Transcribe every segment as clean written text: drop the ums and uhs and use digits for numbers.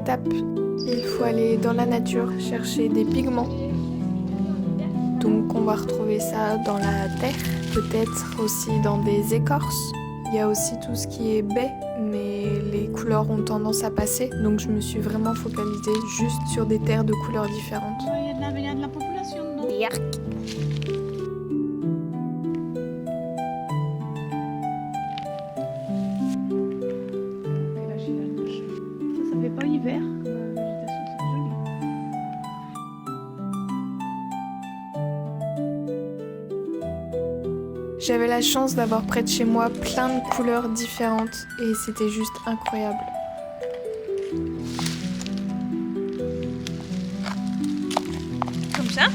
étape, il faut aller dans la nature chercher des pigments. Donc on va retrouver ça dans la terre, peut-être aussi dans des écorces. Il y a aussi tout ce qui est baies, mais les couleurs ont tendance à passer. Donc je me suis vraiment focalisée juste sur des terres de couleurs différentes. Il y a de la population, non? Ça fait pas hiver. La végétation, c'est joli. J'avais la chance d'avoir près de chez moi plein de couleurs différentes et c'était juste incroyable. Comme ça?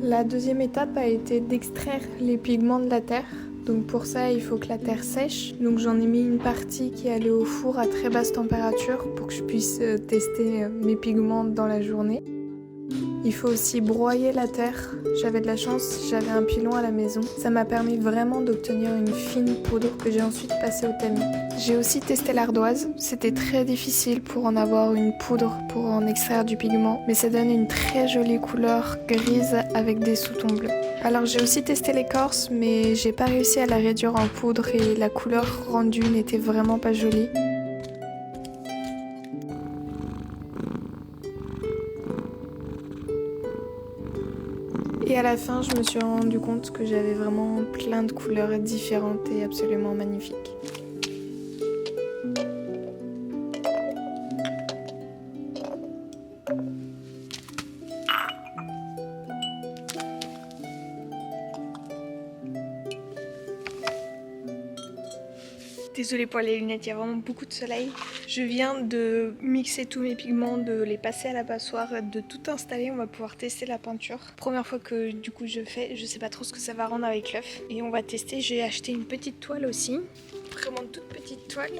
La deuxième étape a été d'extraire les pigments de la terre. Donc pour ça, il faut que la terre sèche. Donc j'en ai mis une partie qui allait au four à très basse température pour que je puisse tester mes pigments dans la journée. Il faut aussi broyer la terre. J'avais de la chance, j'avais un pilon à la maison. Ça m'a permis vraiment d'obtenir une fine poudre que j'ai ensuite passée au tamis. J'ai aussi testé l'ardoise. C'était très difficile pour en avoir une poudre pour en extraire du pigment, mais ça donne une très jolie couleur grise avec des sous-tons bleus. Alors j'ai aussi testé l'écorce, mais j'ai pas réussi à la réduire en poudre et la couleur rendue n'était vraiment pas jolie. Et à la fin, je me suis rendu compte que j'avais vraiment plein de couleurs différentes et absolument magnifiques. Désolée pour les lunettes, il y a vraiment beaucoup de soleil. Je viens de mixer tous mes pigments, de les passer à la passoire, de tout installer. On va pouvoir tester la peinture. Première fois que du coup je fais, je sais pas trop ce que ça va rendre avec l'œuf. Et on va tester. J'ai acheté une petite toile aussi, vraiment toute petite toile,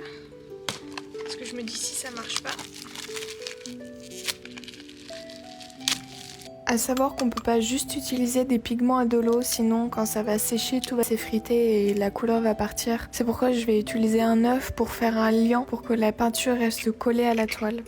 parce que je me dis si ça marche pas. À savoir qu'on peut pas juste utiliser des pigments indolos, sinon quand ça va sécher, tout va s'effriter et la couleur va partir. C'est pourquoi je vais utiliser un œuf pour faire un liant pour que la peinture reste collée à la toile.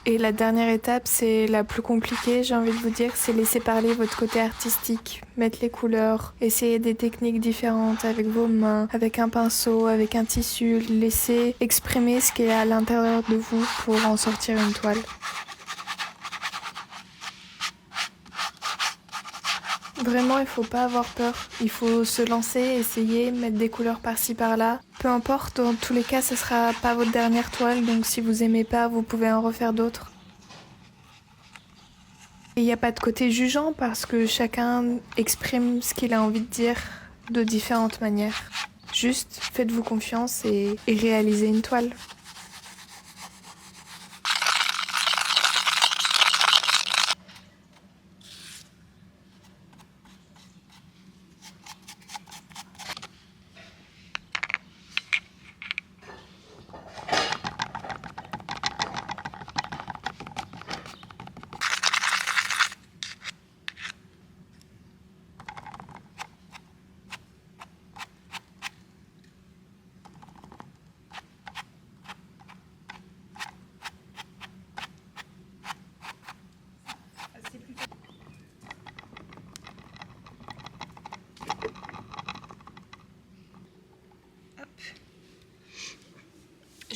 Et la dernière étape, c'est la plus compliquée, j'ai envie de vous dire, c'est laisser parler votre côté artistique, mettre les couleurs, essayer des techniques différentes avec vos mains, avec un pinceau, avec un tissu, laisser exprimer ce qui est à l'intérieur de vous pour en sortir une toile. Vraiment, il faut pas avoir peur. Il faut se lancer, essayer, mettre des couleurs par-ci par-là. Peu importe, dans tous les cas, ce sera pas votre dernière toile, donc si vous aimez pas, vous pouvez en refaire d'autres. Il n'y a pas de côté jugeant parce que chacun exprime ce qu'il a envie de dire de différentes manières. Juste faites-vous confiance et réalisez une toile.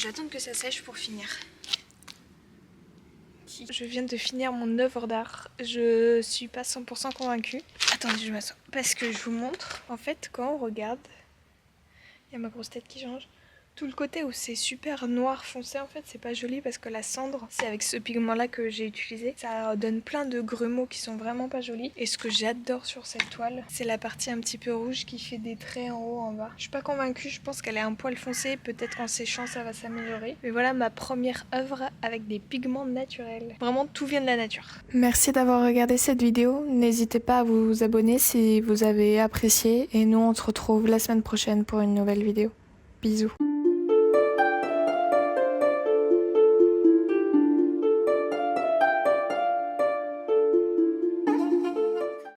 J'attends que ça sèche pour finir. Je viens de finir mon œuvre d'art. Je suis pas 100% convaincue. Attendez, je m'assois. Parce que je vous montre. En fait, quand on regarde, il y a ma grosse tête qui change. Tout le côté où c'est super noir foncé, en fait, c'est pas joli parce que la cendre, c'est avec ce pigment-là que j'ai utilisé. Ça donne plein de grumeaux qui sont vraiment pas jolis. Et ce que j'adore sur cette toile, c'est la partie un petit peu rouge qui fait des traits en haut, en bas. Je suis pas convaincue, je pense qu'elle est un poil foncée. Peut-être qu'en séchant, ça va s'améliorer. Mais voilà ma première œuvre avec des pigments naturels. Vraiment, tout vient de la nature. Merci d'avoir regardé cette vidéo. N'hésitez pas à vous abonner si vous avez apprécié. Et nous, on se retrouve la semaine prochaine pour une nouvelle vidéo. Bisous.